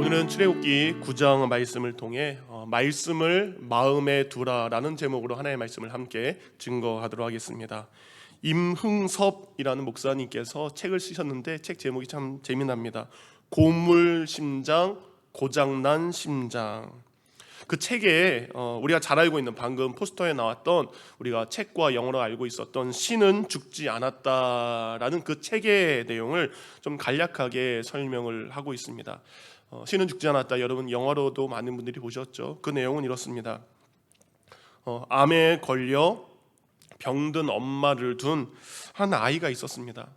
오늘은 출애굽기 9장 말씀을 통해 말씀을 마음에 두라라는 제목으로 하나님의 말씀을 함께 증거하도록 하겠습니다. 임흥섭이라는 목사님께서 책을 쓰셨는데 책 제목이 참 재미납니다. 고물심장 고장난 심장. 그 책에 우리가 잘 알고 있는 방금 포스터에 나왔던 우리가 책과 영어로 알고 있었던 신은 죽지 않았다라는 그 책의 내용을 좀 간략하게 설명을 하고 있습니다. 신은 죽지 않았다. 여러분 영화로도 많은 분들이 보셨죠. 그 내용은 이렇습니다. 암에 걸려 병든 엄마를 둔 한 아이가 있었습니다.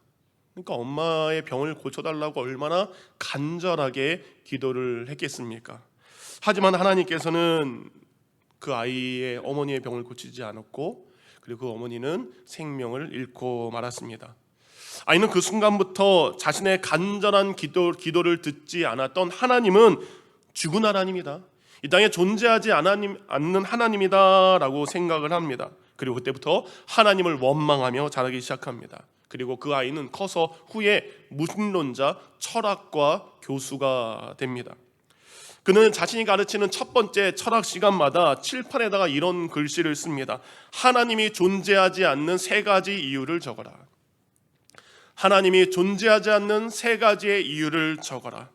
그러니까 엄마의 병을 고쳐달라고 얼마나 간절하게 기도를 했겠습니까? 하지만 하나님께서는 그 아이의 어머니의 병을 고치지 않았고, 그리고 그 어머니는 생명을 잃고 말았습니다. 아이는 그 순간부터 자신의 간절한 기도를 듣지 않았던 하나님은 죽은 하나님이다, 이 땅에 존재하지 않는 하나님이다라고 생각을 합니다. 그리고 그때부터 하나님을 원망하며 자라기 시작합니다. 그리고 그 아이는 커서 후에 무신론자, 철학과 교수가 됩니다. 그는 자신이 가르치는 첫 번째 철학 시간마다 칠판에다가 이런 글씨를 씁니다. 하나님이 존재하지 않는 세 가지 이유를 적어라. 하나님이 존재하지 않는 세 가지의 이유를 적어라.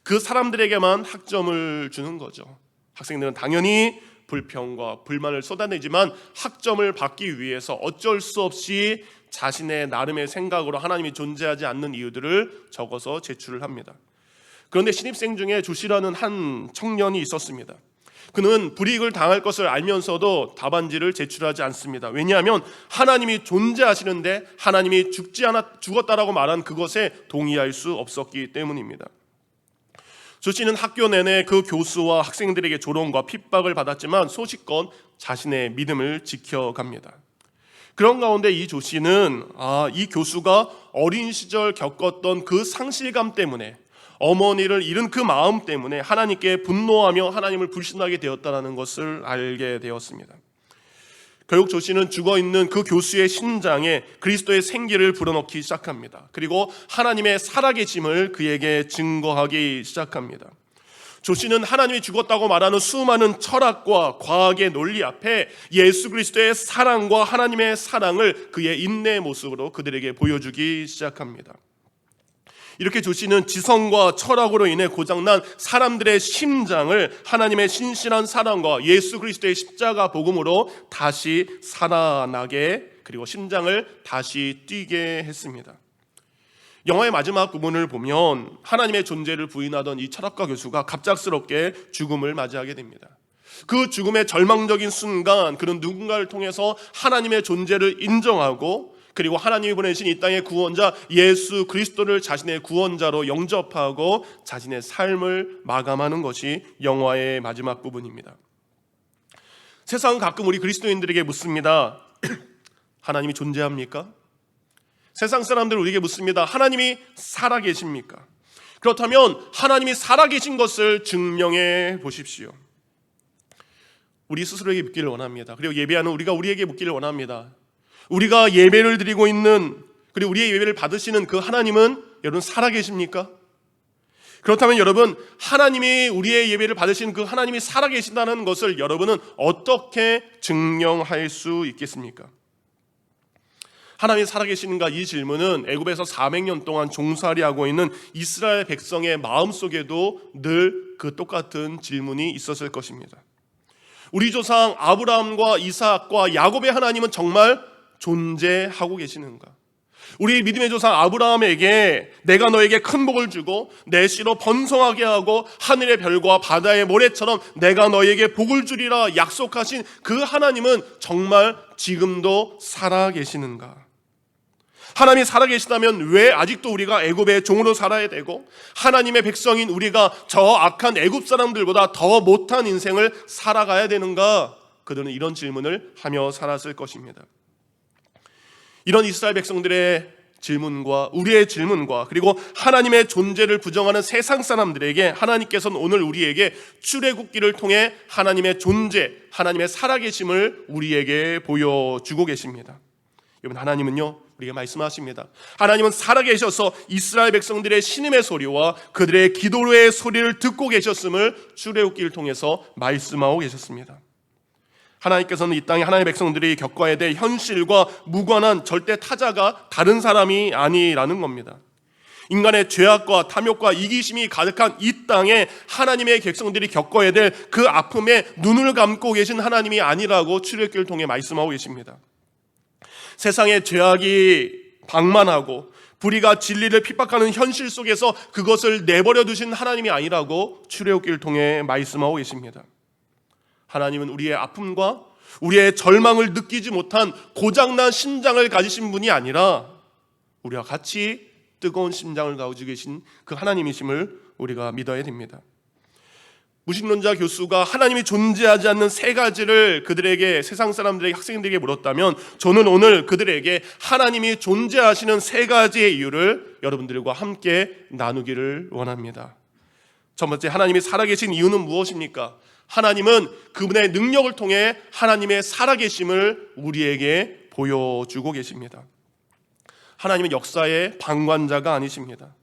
그 사람들에게만 학점을 주는 거죠. 학생들은 당연히 불평과 불만을 쏟아내지만 학점을 받기 위해서 어쩔 수 없이 자신의 나름의 생각으로 하나님이 존재하지 않는 이유들을 적어서 제출을 합니다. 그런데 신입생 중에 조씨라는 한 청년이 있었습니다. 그는 불이익을 당할 것을 알면서도 답안지를 제출하지 않습니다. 왜냐하면 하나님이 존재하시는데 하나님이 죽었다라고 말한 그것에 동의할 수 없었기 때문입니다. 조씨는 학교 내내 그 교수와 학생들에게 조롱과 핍박을 받았지만 소식껏 자신의 믿음을 지켜갑니다. 그런 가운데 이 조씨는 이 교수가 어린 시절 겪었던 그 상실감 때문에, 어머니를 잃은 그 마음 때문에 하나님께 분노하며 하나님을 불신하게 되었다는 것을 알게 되었습니다. 결국 조씨는 죽어있는 그 교수의 심장에 그리스도의 생기를 불어넣기 시작합니다. 그리고 하나님의 살아계심을 그에게 증거하기 시작합니다. 조씨는 하나님이 죽었다고 말하는 수많은 철학과 과학의 논리 앞에 예수 그리스도의 사랑과 하나님의 사랑을 그의 인내의 모습으로 그들에게 보여주기 시작합니다. 이렇게 조씨는 지성과 철학으로 인해 고장난 사람들의 심장을 하나님의 신실한 사랑과 예수 그리스도의 십자가 복음으로 다시 살아나게, 그리고 심장을 다시 뛰게 했습니다. 영화의 마지막 부분을 보면 하나님의 존재를 부인하던 이 철학가 교수가 갑작스럽게 죽음을 맞이하게 됩니다. 그 죽음의 절망적인 순간 그는 누군가를 통해서 하나님의 존재를 인정하고, 그리고 하나님이 보내신 이 땅의 구원자 예수 그리스도를 자신의 구원자로 영접하고 자신의 삶을 마감하는 것이 영화의 마지막 부분입니다. 세상은 가끔 우리 그리스도인들에게 묻습니다. 하나님이 존재합니까? 세상 사람들은 우리에게 묻습니다. 하나님이 살아계십니까? 그렇다면 하나님이 살아계신 것을 증명해 보십시오. 우리 스스로에게 묻기를 원합니다. 그리고 예배하는 우리에게 묻기를 원합니다. 우리가 예배를 드리고 있는, 그리고 우리의 예배를 받으시는 그 하나님은 여러분 살아계십니까? 그렇다면 여러분, 하나님이 우리의 예배를 받으시는 그 하나님이 살아계신다는 것을 여러분은 어떻게 증명할 수 있겠습니까? 하나님이 살아계시는가, 이 질문은 애굽에서 400년 동안 종살이하고 있는 이스라엘 백성의 마음속에도 늘 그 똑같은 질문이 있었을 것입니다. 우리 조상 아브라함과 이삭과 야곱의 하나님은 정말 존재하고 계시는가? 우리 믿음의 조상 아브라함에게 내가 너에게 큰 복을 주고 내 씨로 번성하게 하고 하늘의 별과 바다의 모래처럼 내가 너에게 복을 주리라 약속하신 그 하나님은 정말 지금도 살아계시는가? 하나님이 살아계시다면 왜 아직도 우리가 애굽의 종으로 살아야 되고 하나님의 백성인 우리가 저 악한 애굽 사람들보다 더 못한 인생을 살아가야 되는가? 그들은 이런 질문을 하며 살았을 것입니다. 이런 이스라엘 백성들의 질문과 우리의 질문과 그리고 하나님의 존재를 부정하는 세상 사람들에게 하나님께서는 오늘 우리에게 출애굽기를 통해 하나님의 존재, 하나님의 살아계심을 우리에게 보여주고 계십니다. 여러분, 하나님은요 우리에게 말씀하십니다. 하나님은 살아계셔서 이스라엘 백성들의 신음의 소리와 그들의 기도의 소리를 듣고 계셨음을 출애굽기를 통해서 말씀하고 계셨습니다. 하나님께서는 이 땅에 하나님의 백성들이 겪어야 될 현실과 무관한 절대 타자가 다른 사람이 아니라는 겁니다. 인간의 죄악과 탐욕과 이기심이 가득한 이 땅에 하나님의 백성들이 겪어야 될 그 아픔에 눈을 감고 계신 하나님이 아니라고 출애굽기를 통해 말씀하고 계십니다. 세상의 죄악이 방만하고 불의가 진리를 핍박하는 현실 속에서 그것을 내버려 두신 하나님이 아니라고 출애굽기를 통해 말씀하고 계십니다. 하나님은 우리의 아픔과 우리의 절망을 느끼지 못한 고장난 심장을 가지신 분이 아니라 우리와 같이 뜨거운 심장을 가지고 계신 그 하나님이심을 우리가 믿어야 됩니다. 무신론자 교수가 하나님이 존재하지 않는 세 가지를 그들에게, 세상 사람들에게, 학생들에게 물었다면 저는 오늘 그들에게 하나님이 존재하시는 세 가지의 이유를 여러분들과 함께 나누기를 원합니다. 첫 번째, 하나님이 살아계신 이유는 무엇입니까? 하나님은 그분의 능력을 통해 하나님의 살아계심을 우리에게 보여주고 계십니다. 하나님은 역사의 방관자가 아니십니다.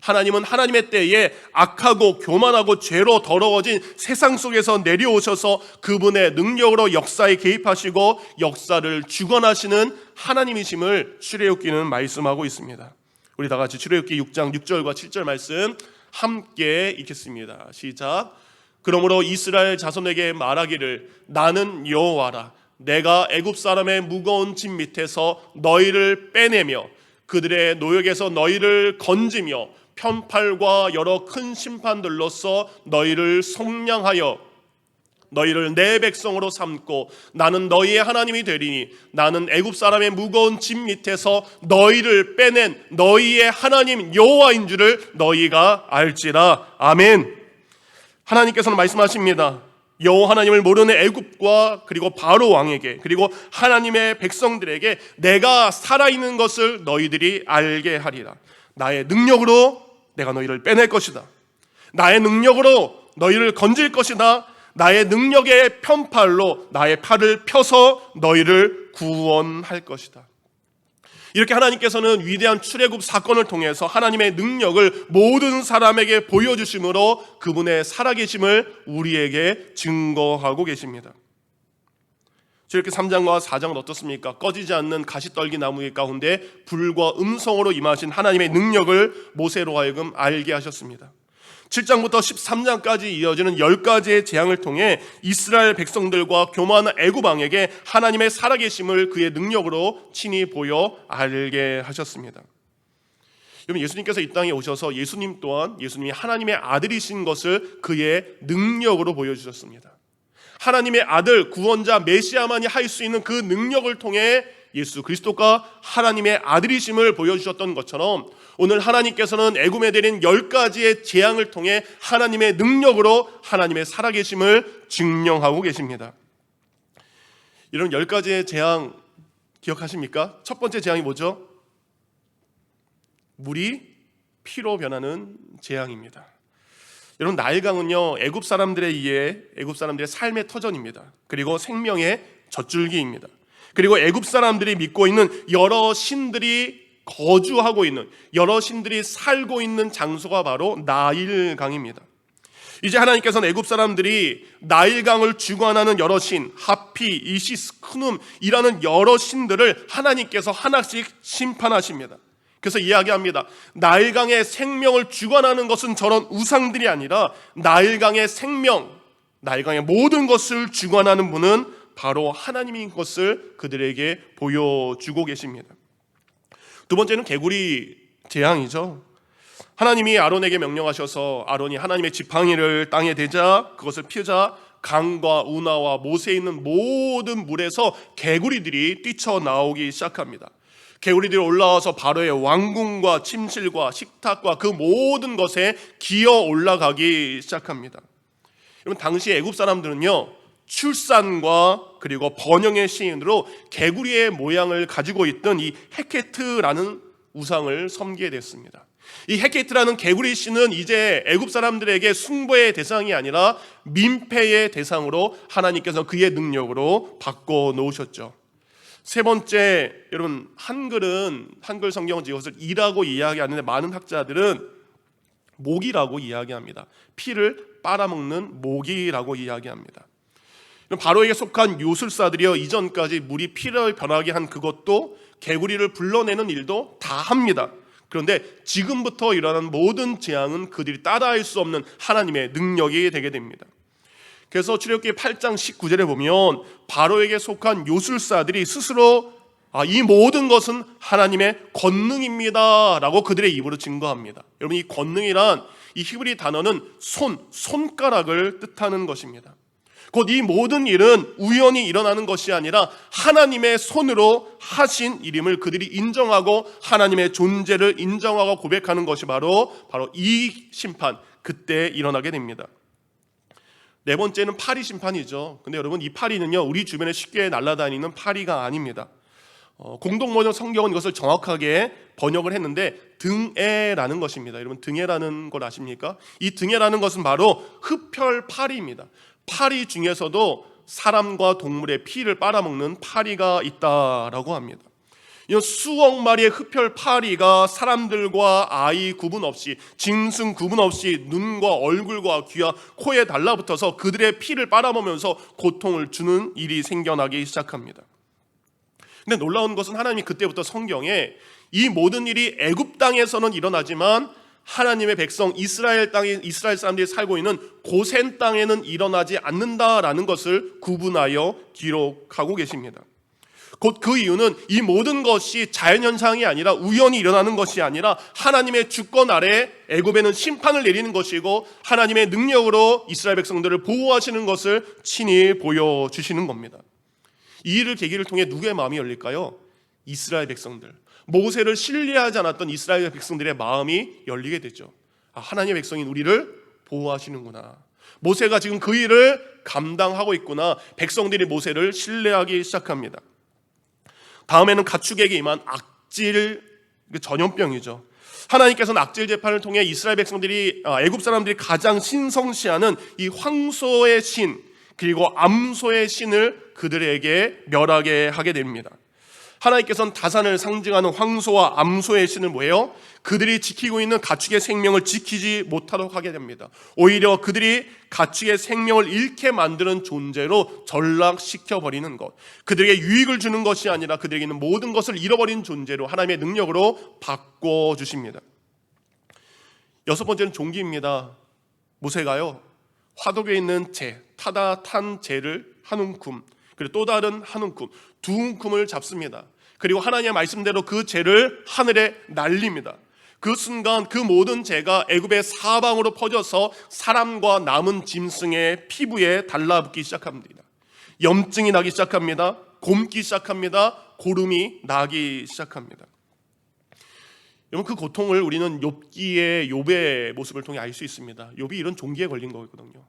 하나님은 하나님의 때에 악하고 교만하고 죄로 더러워진 세상 속에서 내려오셔서 그분의 능력으로 역사에 개입하시고 역사를 주관하시는 하나님이심을 출애굽기는 말씀하고 있습니다. 우리 다 같이 출애굽기 6장 6절과 7절 말씀 함께 읽겠습니다. 시작. 그러므로 이스라엘 자손에게 말하기를 나는 여호와라. 내가 애굽 사람의 무거운 짐 밑에서 너희를 빼내며 그들의 노역에서 너희를 건지며 편팔과 여러 큰 심판들로서 너희를 속량하여 너희를 내 백성으로 삼고 나는 너희의 하나님이 되리니 나는 애굽 사람의 무거운 짐 밑에서 너희를 빼낸 너희의 하나님 여호와인 줄을 너희가 알지라. 아멘. 하나님께서는 말씀하십니다. 여호와 하나님을 모르는 애굽과 그리고 바로 왕에게 그리고 하나님의 백성들에게 내가 살아있는 것을 너희들이 알게 하리라. 나의 능력으로 내가 너희를 빼낼 것이다. 나의 능력으로 너희를 건질 것이다. 나의 능력의 편팔로 나의 팔을 펴서 너희를 구원할 것이다. 이렇게 하나님께서는 위대한 출애굽 사건을 통해서 하나님의 능력을 모든 사람에게 보여주심으로 그분의 살아계심을 우리에게 증거하고 계십니다. 이렇게 3장과 4장은 어떻습니까? 꺼지지 않는 가시떨기 나무 가운데 불과 음성으로 임하신 하나님의 능력을 모세로 하여금 알게 하셨습니다. 7장부터 13장까지 이어지는 10가지의 재앙을 통해 이스라엘 백성들과 교만한 애굽 왕에게 하나님의 살아계심을 그의 능력으로 친히 보여 알게 하셨습니다. 여러분, 예수님께서 이 땅에 오셔서 예수님 또한 예수님이 하나님의 아들이신 것을 그의 능력으로 보여주셨습니다. 하나님의 아들, 구원자, 메시아만이 할 수 있는 그 능력을 통해 예수 그리스도가 하나님의 아들이심을 보여주셨던 것처럼 오늘 하나님께서는 애굽에 내린 10가지의 재앙을 통해 하나님의 능력으로 하나님의 살아계심을 증명하고 계십니다. 이런 10가지의 재앙 기억하십니까? 첫 번째 재앙이 뭐죠? 물이 피로 변하는 재앙입니다. 여러분, 나일강은요 애굽 사람들에 의해 애굽 사람들의 삶의 터전입니다. 그리고 생명의 젖줄기입니다. 그리고 애굽 사람들이 믿고 있는 여러 신들이 거주하고 있는 여러 신들이 살고 있는 장소가 바로 나일강입니다. 이제 하나님께서는 애굽 사람들이 나일강을 주관하는 여러 신, 하피, 이시스, 크눔이라는 여러 신들을 하나님께서 하나씩 심판하십니다. 그래서 이야기합니다. 나일강의 생명을 주관하는 것은 저런 우상들이 아니라 나일강의 생명, 나일강의 모든 것을 주관하는 분은 바로 하나님인 것을 그들에게 보여주고 계십니다. 두 번째는 개구리 재앙이죠. 하나님이 아론에게 명령하셔서 아론이 하나님의 지팡이를 땅에 대자 그것을 피자 강과 운하와 못에 있는 모든 물에서 개구리들이 뛰쳐나오기 시작합니다. 개구리들이 올라와서 바로의 왕궁과 침실과 식탁과 그 모든 것에 기어 올라가기 시작합니다. 여러분, 당시 애굽 사람들은요 출산과 그리고 번영의 시인으로 개구리의 모양을 가지고 있던 이 헤케트라는 우상을 섬기게 됐습니다. 이 헤케트라는 개구리 신은 이제 애굽 사람들에게 숭배의 대상이 아니라 민폐의 대상으로 하나님께서 그의 능력으로 바꿔 놓으셨죠. 세 번째, 여러분 한글 성경은 이것을 이라고 이야기하는데 많은 학자들은 모기라고 이야기합니다. 피를 빨아먹는 모기라고 이야기합니다. 바로에게 속한 요술사들이여 이전까지 물이 피를 변하게 한 그것도 개구리를 불러내는 일도 다 합니다. 그런데 지금부터 일어나는 모든 재앙은 그들이 따라할 수 없는 하나님의 능력이 되게 됩니다. 그래서 출애굽기 8장 19절에 보면 바로에게 속한 요술사들이 스스로 이 모든 것은 하나님의 권능입니다 라고 그들의 입으로 증거합니다. 여러분, 이 권능이란 이 히브리 단어는 손가락을 뜻하는 것입니다. 곧 이 모든 일은 우연히 일어나는 것이 아니라 하나님의 손으로 하신 일임을 그들이 인정하고 하나님의 존재를 인정하고 고백하는 것이 바로 이 심판, 그때 일어나게 됩니다. 네 번째는 파리 심판이죠. 근데 여러분, 이 파리는요, 우리 주변에 쉽게 날아다니는 파리가 아닙니다. 공동번역 성경은 이것을 정확하게 번역을 했는데 등에라는 것입니다. 여러분, 등에라는 걸 아십니까? 이 등에라는 것은 바로 흡혈파리입니다. 파리 중에서도 사람과 동물의 피를 빨아먹는 파리가 있다라고 합니다. 이 수억 마리의 흡혈파리가 사람들과 아이 구분 없이, 짐승 구분 없이 눈과 얼굴과 귀와 코에 달라붙어서 그들의 피를 빨아먹으면서 고통을 주는 일이 생겨나기 시작합니다. 근데 놀라운 것은 하나님이 그때부터 성경에 이 모든 일이 애굽 땅에서는 일어나지만 하나님의 백성 이스라엘 사람들이 살고 있는 고센 땅에는 일어나지 않는다라는 것을 구분하여 기록하고 계십니다. 곧 그 이유는 이 모든 것이 자연현상이 아니라 우연히 일어나는 것이 아니라 하나님의 주권 아래 애굽에는 심판을 내리는 것이고 하나님의 능력으로 이스라엘 백성들을 보호하시는 것을 친히 보여주시는 겁니다. 이 일을 계기를 통해 누구의 마음이 열릴까요? 이스라엘 백성들, 모세를 신뢰하지 않았던 이스라엘 백성들의 마음이 열리게 되죠. 하나님의 백성인 우리를 보호하시는구나, 모세가 지금 그 일을 감당하고 있구나. 백성들이 모세를 신뢰하기 시작합니다. 다음에는 가축에게 임한 악질 전염병이죠. 하나님께서는 악질 재판을 통해 이스라엘 백성들이, 애굽 사람들이 가장 신성시하는 이 황소의 신 그리고 암소의 신을 그들에게 멸하게 하게 됩니다. 하나님께서는 다산을 상징하는 황소와 암소의 신을 뭐예요? 그들이 지키고 있는 가축의 생명을 지키지 못하도록 하게 됩니다. 오히려 그들이 가축의 생명을 잃게 만드는 존재로 전락시켜버리는 것, 그들에게 유익을 주는 것이 아니라 그들에게 있는 모든 것을 잃어버린 존재로 하나님의 능력으로 바꿔주십니다. 여섯 번째는 종기입니다. 모세가요, 화덕에 있는 재, 탄 재를 한 움큼, 그리고 또 다른 한 움큼, 두 움큼을 잡습니다. 그리고 하나님의 말씀대로 그 재를 하늘에 날립니다. 그 순간 그 모든 재가 애굽의 사방으로 퍼져서 사람과 남은 짐승의 피부에 달라붙기 시작합니다. 염증이 나기 시작합니다. 곪기 시작합니다. 고름이 나기 시작합니다. 여러분, 그 고통을 우리는 욥의 모습을 통해 알 수 있습니다. 욥이 이런 종기에 걸린 거거든요.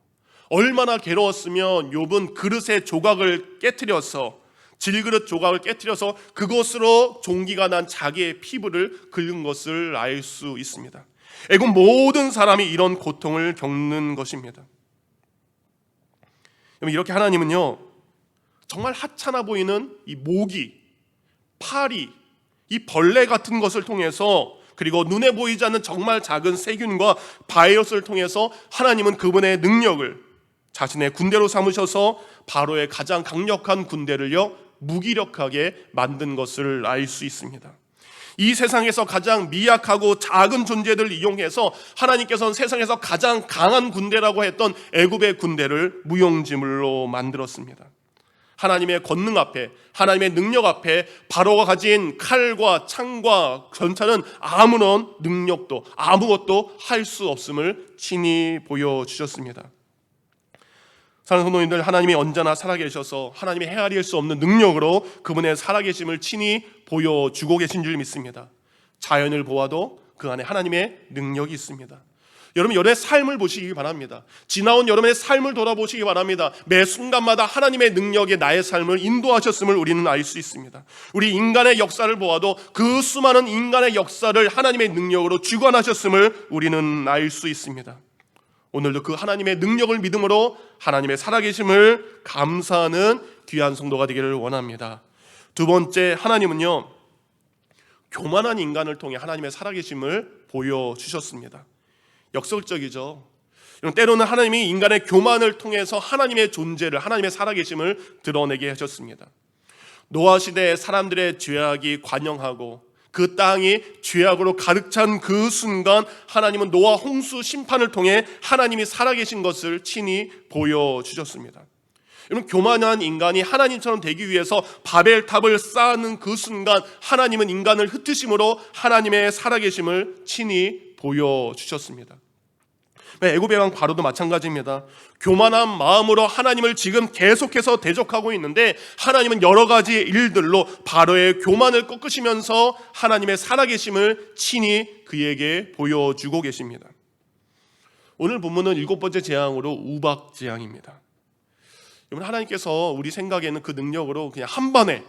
얼마나 괴로웠으면 욥은 그릇의 조각을 깨트려서, 질그릇 조각을 깨트려서 그것으로 종기가 난 자기의 피부를 긁은 것을 알 수 있습니다. 애굽 모든 사람이 이런 고통을 겪는 것입니다. 이렇게 하나님은요, 정말 하찮아 보이는 이 모기, 파리, 이 벌레 같은 것을 통해서, 그리고 눈에 보이지 않는 정말 작은 세균과 바이러스를 통해서 하나님은 그분의 능력을 자신의 군대로 삼으셔서 바로의 가장 강력한 군대를요, 무기력하게 만든 것을 알 수 있습니다. 이 세상에서 가장 미약하고 작은 존재들을 이용해서 하나님께서는 세상에서 가장 강한 군대라고 했던 애굽의 군대를 무용지물로 만들었습니다. 하나님의 권능 앞에, 하나님의 능력 앞에 바로가 가진 칼과 창과 전차는 아무런 능력도 아무것도 할 수 없음을 친히 보여주셨습니다. 사랑하는 성도님들, 하나님이 언제나 살아계셔서 하나님이 헤아릴 수 없는 능력으로 그분의 살아계심을 친히 보여주고 계신 줄 믿습니다. 자연을 보아도 그 안에 하나님의 능력이 있습니다. 여러분, 여러분의 삶을 보시기 바랍니다. 지나온 여러분의 삶을 돌아보시기 바랍니다. 매 순간마다 하나님의 능력에 나의 삶을 인도하셨음을 우리는 알 수 있습니다. 우리 인간의 역사를 보아도 그 수많은 인간의 역사를 하나님의 능력으로 주관하셨음을 우리는 알 수 있습니다. 오늘도 그 하나님의 능력을 믿음으로 하나님의 살아계심을 감사하는 귀한 성도가 되기를 원합니다. 두 번째, 하나님은요 교만한 인간을 통해 하나님의 살아계심을 보여주셨습니다. 역설적이죠. 때로는 하나님이 인간의 교만을 통해서 하나님의 존재를, 하나님의 살아계심을 드러내게 하셨습니다. 노아 시대의 사람들의 죄악이 관영하고 그 땅이 죄악으로 가득 찬 그 순간 하나님은 노아 홍수 심판을 통해 하나님이 살아계신 것을 친히 보여주셨습니다. 여러분, 교만한 인간이 하나님처럼 되기 위해서 바벨탑을 쌓는 그 순간 하나님은 인간을 흩으심으로 하나님의 살아계심을 친히 보여주셨습니다. 애굽의 왕 바로도 마찬가지입니다. 교만한 마음으로 하나님을 지금 계속해서 대적하고 있는데 하나님은 여러 가지 일들로 바로의 교만을 꺾으시면서 하나님의 살아계심을 친히 그에게 보여주고 계십니다. 오늘 본문은 7번째 재앙으로 우박 재앙입니다. 여러분, 하나님께서 우리 생각에는 그 능력으로 그냥 한 번에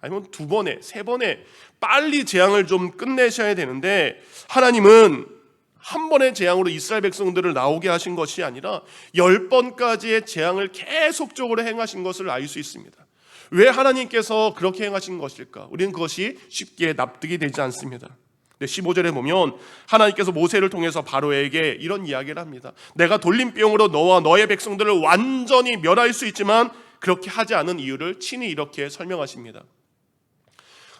아니면 두 번에 세 번에 빨리 재앙을 좀 끝내셔야 되는데 하나님은 한 번의 재앙으로 이스라엘 백성들을 나오게 하신 것이 아니라 10번까지의 재앙을 계속적으로 행하신 것을 알 수 있습니다. 왜 하나님께서 그렇게 행하신 것일까? 우리는 그것이 쉽게 납득이 되지 않습니다. 15절에 보면 하나님께서 모세를 통해서 바로에게 이런 이야기를 합니다. 내가 돌림병으로 너와 너의 백성들을 완전히 멸할 수 있지만 그렇게 하지 않은 이유를 친히 이렇게 설명하십니다.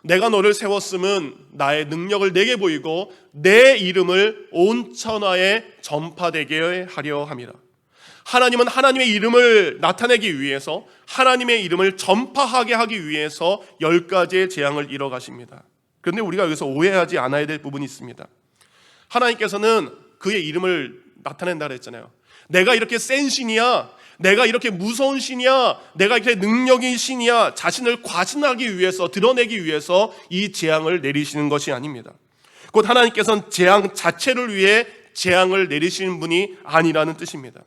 내가 너를 세웠음은 나의 능력을 내게 보이고 내 이름을 온 천하에 전파되게 하려 함이라. 하나님은 하나님의 이름을 나타내기 위해서, 하나님의 이름을 전파하게 하기 위해서 10가지의 재앙을 이뤄 가십니다. 그런데 우리가 여기서 오해하지 않아야 될 부분이 있습니다. 하나님께서는 그의 이름을 나타낸다 그랬잖아요. 내가 이렇게 센 신이야, 내가 이렇게 무서운 신이야, 내가 이렇게 능력인 신이야, 자신을 과신하기 위해서, 드러내기 위해서 이 재앙을 내리시는 것이 아닙니다. 곧 하나님께서는 재앙 자체를 위해 재앙을 내리시는 분이 아니라는 뜻입니다.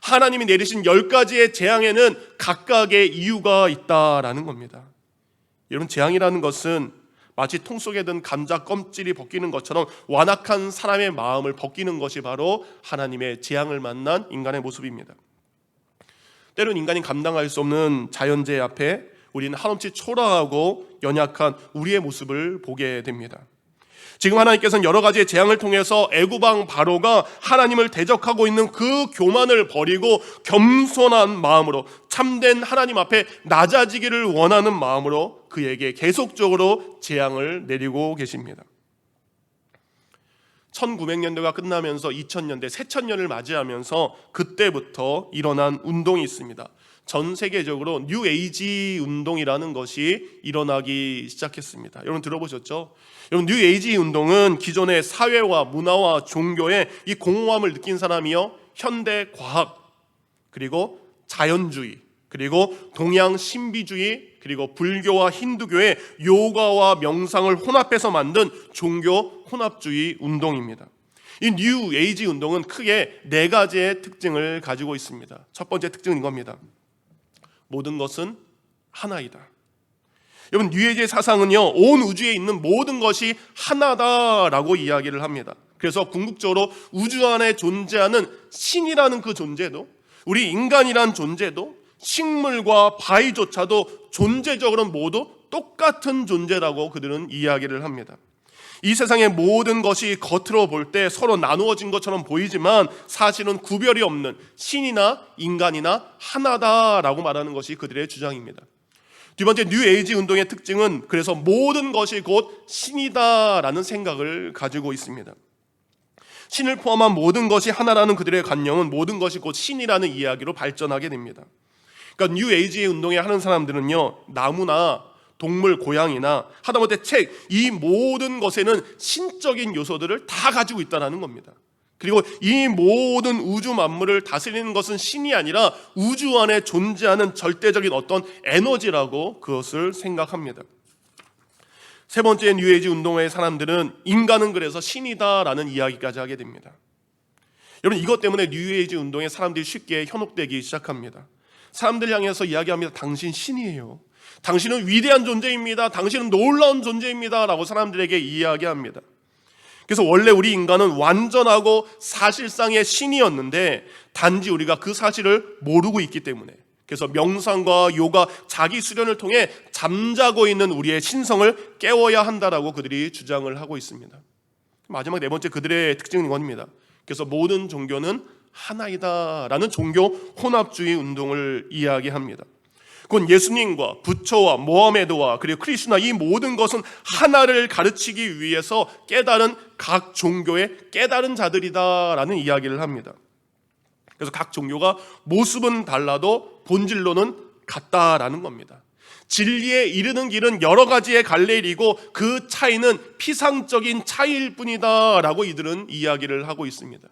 하나님이 내리신 10가지의 재앙에는 각각의 이유가 있다라는 겁니다. 여러분, 재앙이라는 것은 마치 통 속에 든 감자 껌질이 벗기는 것처럼 완악한 사람의 마음을 벗기는 것이 바로 하나님의 재앙을 만난 인간의 모습입니다. 때론 인간이 감당할 수 없는 자연재해 앞에 우리는 한없이 초라하고 연약한 우리의 모습을 보게 됩니다. 지금 하나님께서는 여러 가지의 재앙을 통해서 애굽 왕 바로가 하나님을 대적하고 있는 그 교만을 버리고 겸손한 마음으로, 참된 하나님 앞에 낮아지기를 원하는 마음으로 그에게 계속적으로 재앙을 내리고 계십니다. 1900년대가 끝나면서 2000년대, 새천년을 맞이하면서 그때부터 일어난 운동이 있습니다. 전 세계적으로 뉴 에이지 운동이라는 것이 일어나기 시작했습니다. 여러분 들어보셨죠? 여러분, 뉴 에이지 운동은 기존의 사회와 문화와 종교의 이 공허함을 느낀 사람이요, 현대 과학, 그리고 자연주의, 그리고 동양 신비주의, 그리고 불교와 힌두교의 요가와 명상을 혼합해서 만든 종교 혼합주의 운동입니다. 이 뉴 에이지 운동은 크게 4가지의 특징을 가지고 있습니다. 첫 번째 특징은 이겁니다. 모든 것은 하나이다. 여러분, 뉴 에이지의 사상은요, 온 우주에 있는 모든 것이 하나다라고 이야기를 합니다. 그래서 궁극적으로 우주 안에 존재하는 신이라는 그 존재도, 우리 인간이란 존재도, 식물과 바위조차도 존재적으로는 모두 똑같은 존재라고 그들은 이야기를 합니다. 이 세상의 모든 것이 겉으로 볼 때 서로 나누어진 것처럼 보이지만 사실은 구별이 없는 신이나 인간이나 하나다라고 말하는 것이 그들의 주장입니다. 두 번째, 뉴 에이지 운동의 특징은 그래서 모든 것이 곧 신이다라는 생각을 가지고 있습니다. 신을 포함한 모든 것이 하나라는 그들의 관념은 모든 것이 곧 신이라는 이야기로 발전하게 됩니다. 그러니까 뉴 에이지 운동에 하는 사람들은요, 나무나 동물, 고양이나 하다못해 책, 이 모든 것에는 신적인 요소들을 다 가지고 있다는 겁니다. 그리고 이 모든 우주 만물을 다스리는 것은 신이 아니라 우주 안에 존재하는 절대적인 어떤 에너지라고 그것을 생각합니다. 세 번째, 뉴 에이지 운동의 사람들은 인간은 그래서 신이다라는 이야기까지 하게 됩니다. 여러분, 이것 때문에 뉴 에이지 운동의 사람들이 쉽게 현혹되기 시작합니다. 사람들 향해서 이야기합니다. 당신 신이에요. 당신은 위대한 존재입니다. 당신은 놀라운 존재입니다. 라고 사람들에게 이야기합니다. 그래서 원래 우리 인간은 완전하고 사실상의 신이었는데 단지 우리가 그 사실을 모르고 있기 때문에, 그래서 명상과 요가, 자기 수련을 통해 잠자고 있는 우리의 신성을 깨워야 한다라고 그들이 주장을 하고 있습니다. 마지막 네 번째 그들의 특징은 이겁니다. 그래서 모든 종교는 하나이다라는 종교 혼합주의 운동을 이야기합니다. 그건 예수님과 부처와 모하메드와 그리고 크리스나 이 모든 것은 하나를 가르치기 위해서 깨달은 각 종교의 깨달은 자들이다라는 이야기를 합니다. 그래서 각 종교가 모습은 달라도 본질로는 같다라는 겁니다. 진리에 이르는 길은 여러 가지의 갈래이고 그 차이는 피상적인 차이일 뿐이다라고 이들은 이야기를 하고 있습니다.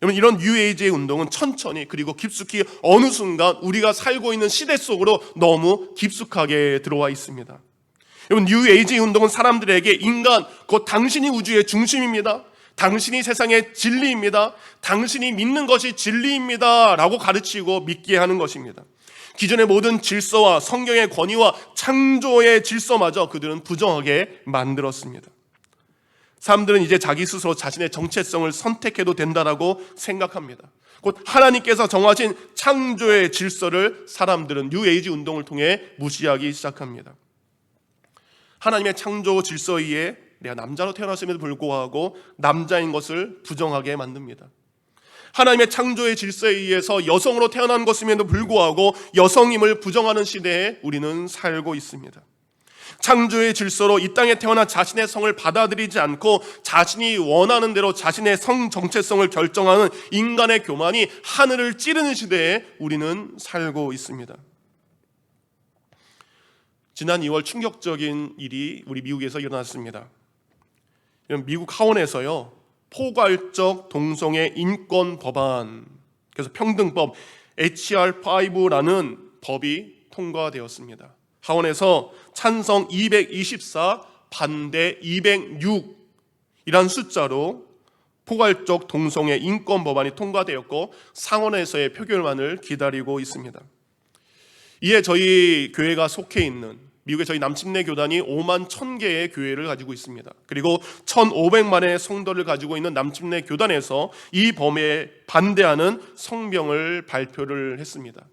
여러분, 이런 뉴에이지의 운동은 천천히 그리고 깊숙이 어느 순간 우리가 살고 있는 시대 속으로 너무 깊숙하게 들어와 있습니다. 여러분, 뉴에이지 운동은 사람들에게 인간 곧 당신이 우주의 중심입니다, 당신이 세상의 진리입니다, 당신이 믿는 것이 진리입니다 라고 가르치고 믿게 하는 것입니다. 기존의 모든 질서와 성경의 권위와 창조의 질서마저 그들은 부정하게 만들었습니다. 사람들은 이제 자기 스스로 자신의 정체성을 선택해도 된다라고 생각합니다. 곧 하나님께서 정하신 창조의 질서를 사람들은 뉴에이지 운동을 통해 무시하기 시작합니다. 하나님의 창조 질서에 의해 내가 남자로 태어났음에도 불구하고 남자인 것을 부정하게 만듭니다. 하나님의 창조의 질서에 의해서 여성으로 태어난 것임에도 불구하고 여성임을 부정하는 시대에 우리는 살고 있습니다. 창조의 질서로 이 땅에 태어나 자신의 성을 받아들이지 않고 자신이 원하는 대로 자신의 성 정체성을 결정하는 인간의 교만이 하늘을 찌르는 시대에 우리는 살고 있습니다. 지난 2월 충격적인 일이 우리 미국에서 일어났습니다. 미국 하원에서요, 포괄적 동성애 인권 법안, 그래서 평등법 HR5라는 법이 통과되었습니다. 하원에서 찬성 224, 반대 206이란 숫자로 포괄적 동성애 인권 법안이 통과되었고 상원에서의 표결만을 기다리고 있습니다. 이에 저희 교회가 속해 있는 미국의 저희 남침내 교단이 5만 1,000개의 교회를 가지고 있습니다. 그리고 1,500만의 성도를 가지고 있는 남침내 교단에서 이 법에 반대하는 성명을 발표를 했습니다.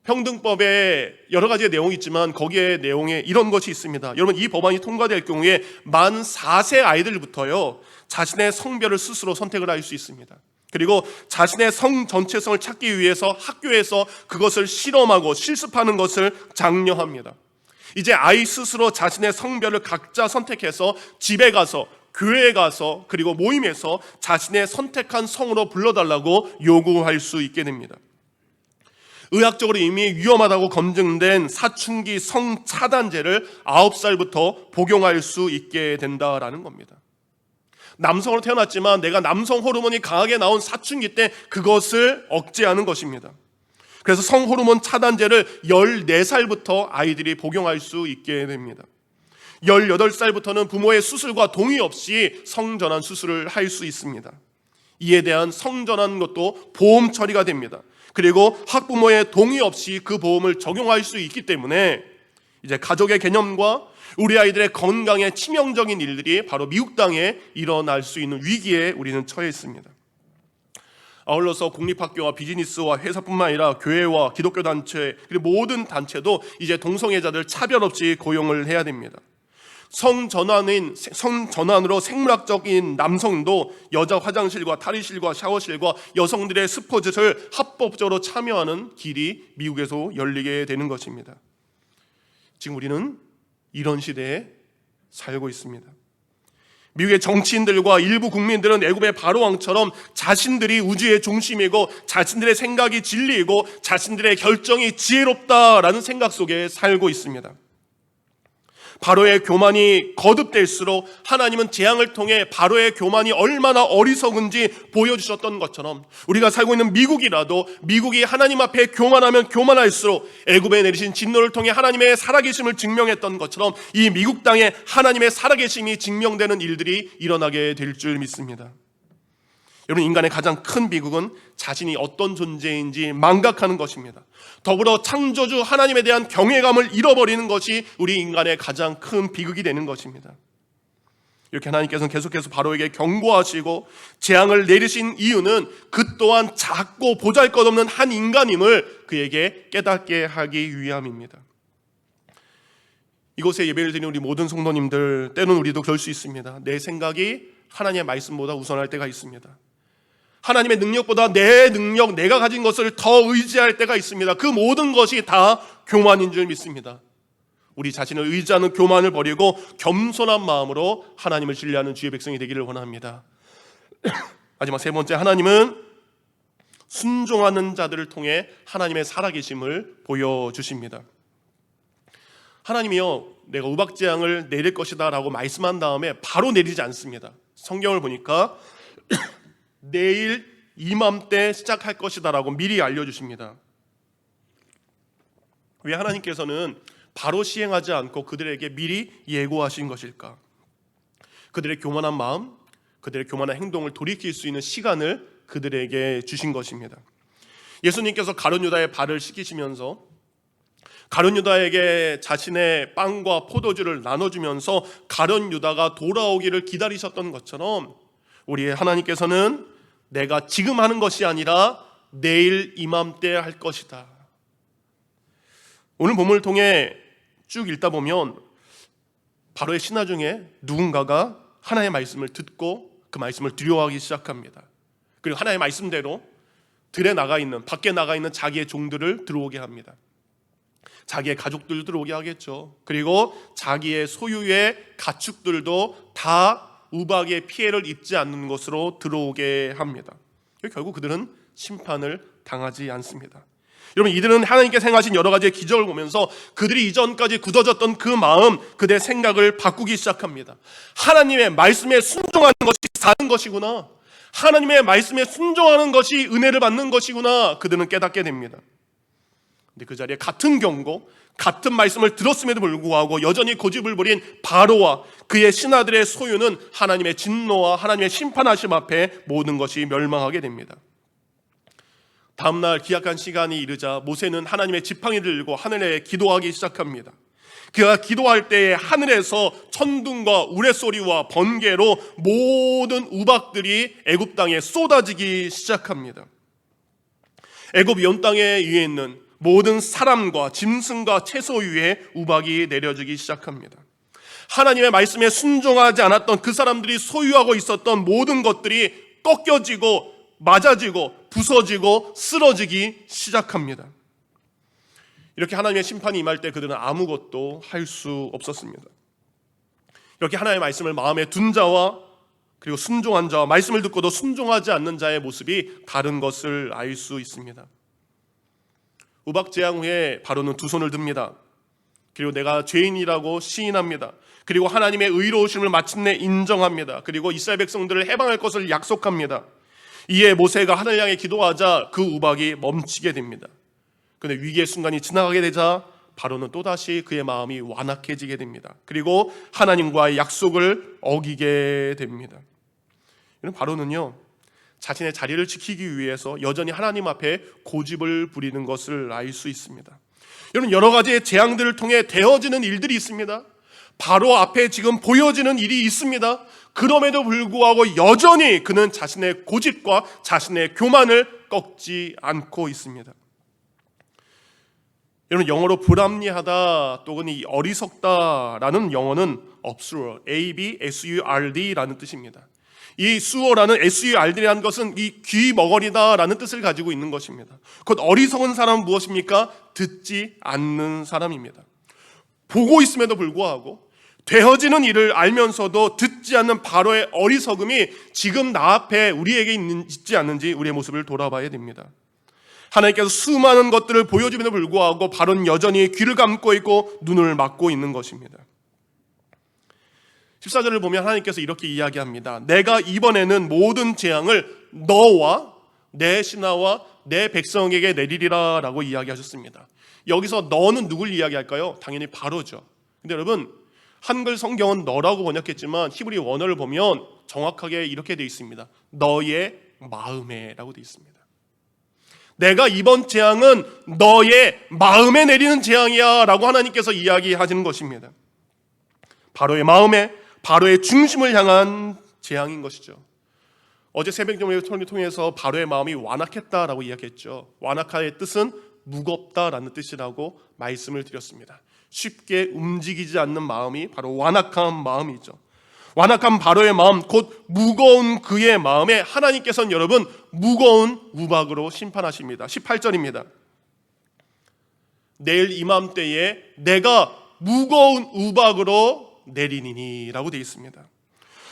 평등법에 여러 가지의 내용이 있지만 거기에 내용에 이런 것이 있습니다. 여러분, 이 법안이 통과될 경우에 만 4세 아이들부터요 자신의 성별을 스스로 선택을 할 수 있습니다. 그리고 자신의 성 전체성을 찾기 위해서 학교에서 그것을 실험하고 실습하는 것을 장려합니다. 이제 아이 스스로 자신의 성별을 각자 선택해서 집에 가서, 교회에 가서, 그리고 모임에서 자신의 선택한 성으로 불러달라고 요구할 수 있게 됩니다. 의학적으로 이미 위험하다고 검증된 사춘기 성차단제를 9살부터 복용할 수 있게 된다라는 겁니다. 남성으로 태어났지만 내가 남성 호르몬이 강하게 나온 사춘기 때 그것을 억제하는 것입니다. 그래서 성호르몬 차단제를 14살부터 아이들이 복용할 수 있게 됩니다. 18살부터는 부모의 수술과 동의 없이 성전환 수술을 할 수 있습니다. 이에 대한 성전환 것도 보험 처리가 됩니다. 그리고 학부모의 동의 없이 그 보험을 적용할 수 있기 때문에 이제 가족의 개념과 우리 아이들의 건강에 치명적인 일들이 바로 미국 땅에 일어날 수 있는 위기에 우리는 처해 있습니다. 아울러서 공립학교와 비즈니스와 회사뿐만 아니라 교회와 기독교 단체 그리고 모든 단체도 이제 동성애자들 차별 없이 고용을 해야 됩니다. 성전환으로 생물학적인 남성도 여자 화장실과 탈의실과 샤워실과 여성들의 스포츠를 합법적으로 참여하는 길이 미국에서 열리게 되는 것입니다. 지금 우리는 이런 시대에 살고 있습니다. 미국의 정치인들과 일부 국민들은 애굽의 바로 왕처럼 자신들이 우주의 중심이고 자신들의 생각이 진리이고 자신들의 결정이 지혜롭다라는 생각 속에 살고 있습니다. 바로의 교만이 거듭될수록 하나님은 재앙을 통해 바로의 교만이 얼마나 어리석은지 보여주셨던 것처럼 우리가 살고 있는 미국이라도 미국이 하나님 앞에 교만하면 교만할수록 애굽에 내리신 진노를 통해 하나님의 살아계심을 증명했던 것처럼 이 미국 땅에 하나님의 살아계심이 증명되는 일들이 일어나게 될 줄 믿습니다. 여러분, 인간의 가장 큰 비극은 자신이 어떤 존재인지 망각하는 것입니다. 더불어 창조주 하나님에 대한 경외감을 잃어버리는 것이 우리 인간의 가장 큰 비극이 되는 것입니다. 이렇게 하나님께서는 계속해서 바로에게 경고하시고 재앙을 내리신 이유는 그 또한 작고 보잘것없는 한 인간임을 그에게 깨닫게 하기 위함입니다. 이곳에 예배를 드리는 우리 모든 성도님들, 때로는 우리도 그럴 수 있습니다. 내 생각이 하나님의 말씀보다 우선할 때가 있습니다. 하나님의 능력보다 내 능력, 내가 가진 것을 더 의지할 때가 있습니다. 그 모든 것이 다 교만인 줄 믿습니다. 우리 자신을 의지하는 교만을 버리고 겸손한 마음으로 하나님을 신뢰하는 주의 백성이 되기를 원합니다. 마지막 세 번째, 하나님은 순종하는 자들을 통해 하나님의 살아계심을 보여주십니다. 하나님이요, 내가 우박재앙을 내릴 것이다 라고 말씀한 다음에 바로 내리지 않습니다. 성경을 보니까 내일 이맘때 시작할 것이다 라고 미리 알려주십니다. 왜 하나님께서는 바로 시행하지 않고 그들에게 미리 예고하신 것일까? 그들의 교만한 마음, 그들의 교만한 행동을 돌이킬 수 있는 시간을 그들에게 주신 것입니다. 예수님께서 가룟 유다의 발을 씻기시면서 가룟 유다에게 자신의 빵과 포도주를 나눠주면서 가룟 유다가 돌아오기를 기다리셨던 것처럼 우리 하나님께서는 내가 지금 하는 것이 아니라 내일 이맘때 할 것이다. 오늘 본문을 통해 쭉 읽다 보면 바로의 신하 중에 누군가가 하나님의 말씀을 듣고 그 말씀을 두려워하기 시작합니다. 그리고 하나님의 말씀대로 들에 나가 있는, 밖에 나가 있는 자기의 종들을 들어오게 합니다. 자기의 가족들 들어오게 하겠죠. 그리고 자기의 소유의 가축들도 다 우박의 피해를 입지 않는 것으로 들어오게 합니다. 결국 그들은 심판을 당하지 않습니다. 여러분, 이들은 하나님께 행하신 여러 가지의 기적을 보면서 그들이 이전까지 굳어졌던 그 마음, 그들의 생각을 바꾸기 시작합니다. 하나님의 말씀에 순종하는 것이 사는 것이구나, 하나님의 말씀에 순종하는 것이 은혜를 받는 것이구나, 그들은 깨닫게 됩니다. 근데 그 자리에 같은 경고, 같은 말씀을 들었음에도 불구하고 여전히 고집을 부린 바로와 그의 신하들의 소유는 하나님의 진노와 하나님의 심판하심 앞에 모든 것이 멸망하게 됩니다. 다음날 기약한 시간이 이르자 모세는 하나님의 지팡이를 들고 하늘에 기도하기 시작합니다. 그가 기도할 때에 하늘에서 천둥과 우레소리와 번개로 모든 우박들이 애굽 땅에 쏟아지기 시작합니다. 애굽 온 땅에 위에 있는 모든 사람과 짐승과 채소 위에 우박이 내려지기 시작합니다. 하나님의 말씀에 순종하지 않았던 그 사람들이 소유하고 있었던 모든 것들이 꺾여지고 맞아지고 부서지고 쓰러지기 시작합니다. 이렇게 하나님의 심판이 임할 때 그들은 아무것도 할 수 없었습니다. 이렇게 하나님의 말씀을 마음에 둔 자와 그리고 순종한 자와 말씀을 듣고도 순종하지 않는 자의 모습이 다른 것을 알 수 있습니다. 우박재앙 후에 바로는 두 손을 듭니다. 그리고 내가 죄인이라고 시인합니다. 그리고 하나님의 의로우심을 마침내 인정합니다. 그리고 이스라엘 백성들을 해방할 것을 약속합니다. 이에 모세가 하늘 향해 기도하자 그 우박이 멈추게 됩니다. 그런데 위기의 순간이 지나가게 되자 바로는 또다시 그의 마음이 완악해지게 됩니다. 그리고 하나님과의 약속을 어기게 됩니다. 바로는요, 자신의 자리를 지키기 위해서 여전히 하나님 앞에 고집을 부리는 것을 알 수 있습니다. 여러분, 여러 가지의 재앙들을 통해 되어지는 일들이 있습니다. 바로 앞에 지금 보여지는 일이 있습니다. 그럼에도 불구하고 여전히 그는 자신의 고집과 자신의 교만을 꺾지 않고 있습니다. 여러분, 영어로 불합리하다 또는 이 어리석다라는 영어는 absurd, A-B-S-U-R-D라는 뜻입니다. 이 수어라는 SURD라는 것은 이 귀머거리다라는 뜻을 가지고 있는 것입니다. 곧 어리석은 사람은 무엇입니까? 듣지 않는 사람입니다. 보고 있음에도 불구하고 되어지는 일을 알면서도 듣지 않는 바로의 어리석음이 지금 나 앞에 우리에게 있지 않는지 우리의 모습을 돌아봐야 됩니다. 하나님께서 수많은 것들을 보여줌에도 불구하고 바로는 여전히 귀를 감고 있고 눈을 막고 있는 것입니다. 14절을 보면 하나님께서 이렇게 이야기합니다. 내가 이번에는 모든 재앙을 너와 내 신하와 내 백성에게 내리리라 라고 이야기하셨습니다. 여기서 너는 누굴 이야기할까요? 당연히 바로죠. 근데 여러분, 한글 성경은 너라고 번역했지만 히브리 원어를 보면 정확하게 이렇게 되어 있습니다. 너의 마음에 라고 되어 있습니다. 내가 이번 재앙은 너의 마음에 내리는 재앙이야 라고 하나님께서 이야기하시는 것입니다. 바로의 마음에, 바로의 중심을 향한 재앙인 것이죠. 어제 새벽 기도를 통해서 바로의 마음이 완악했다라고 이야기했죠. 완악의 뜻은 무겁다라는 뜻이라고 말씀을 드렸습니다. 쉽게 움직이지 않는 마음이 바로 완악한 마음이죠. 완악한 바로의 마음, 곧 무거운 그의 마음에 하나님께서는 여러분 무거운 우박으로 심판하십니다. 18절입니다. 내일 이맘때에 내가 무거운 우박으로 내리니니 라고 되어 있습니다.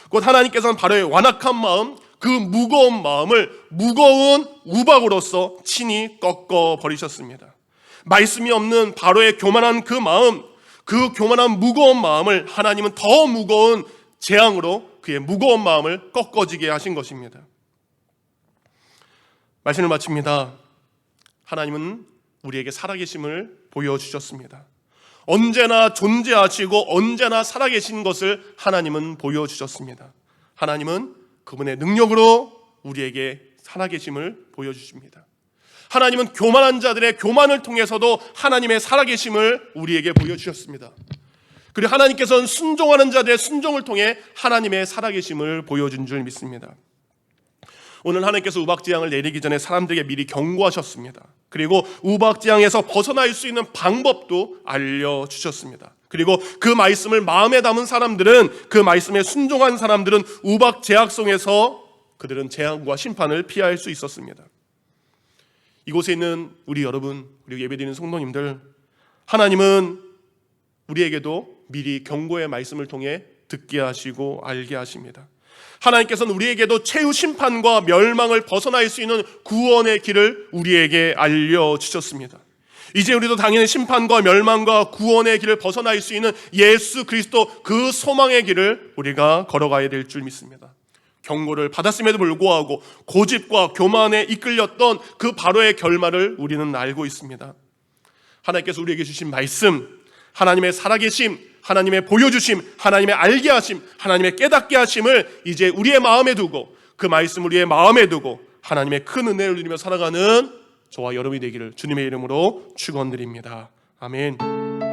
곧 하나님께서는 바로의 완악한 마음, 그 무거운 마음을 무거운 우박으로서 친히 꺾어 버리셨습니다. 말씀이 없는 바로의 교만한 그 마음, 그 교만한 무거운 마음을 하나님은 더 무거운 재앙으로 그의 무거운 마음을 꺾어지게 하신 것입니다. 말씀을 마칩니다. 하나님은 우리에게 살아계심을 보여주셨습니다. 언제나 존재하시고 언제나 살아계신 것을 하나님은 보여주셨습니다. 하나님은 그분의 능력으로 우리에게 살아계심을 보여주십니다. 하나님은 교만한 자들의 교만을 통해서도 하나님의 살아계심을 우리에게 보여주셨습니다. 그리고 하나님께서는 순종하는 자들의 순종을 통해 하나님의 살아계심을 보여준 줄 믿습니다. 오늘 하나님께서 우박재앙을 내리기 전에 사람들에게 미리 경고하셨습니다. 그리고 우박재앙에서 벗어날 수 있는 방법도 알려주셨습니다. 그리고 그 말씀을 마음에 담은 사람들은, 그 말씀에 순종한 사람들은 우박재앙성에서 그들은 재앙과 심판을 피할 수 있었습니다. 이곳에 있는 우리 여러분, 그리고 예배드리는 성도님들, 하나님은 우리에게도 미리 경고의 말씀을 통해 듣게 하시고 알게 하십니다. 하나님께서는 우리에게도 최후 심판과 멸망을 벗어날 수 있는 구원의 길을 우리에게 알려주셨습니다. 이제 우리도 당연히 심판과 멸망과 구원의 길을 벗어날 수 있는 예수 그리스도 그 소망의 길을 우리가 걸어가야 될 줄 믿습니다. 경고를 받았음에도 불구하고 고집과 교만에 이끌렸던 그 바로의 결말을 우리는 알고 있습니다. 하나님께서 우리에게 주신 말씀, 하나님의 살아계심, 하나님의 보여주심, 하나님의 알게 하심, 하나님의 깨닫게 하심을 이제 우리의 마음에 두고, 그 말씀을 우리의 마음에 두고 하나님의 큰 은혜를 누리며 살아가는 저와 여러분이 되기를 주님의 이름으로 축원드립니다. 아멘.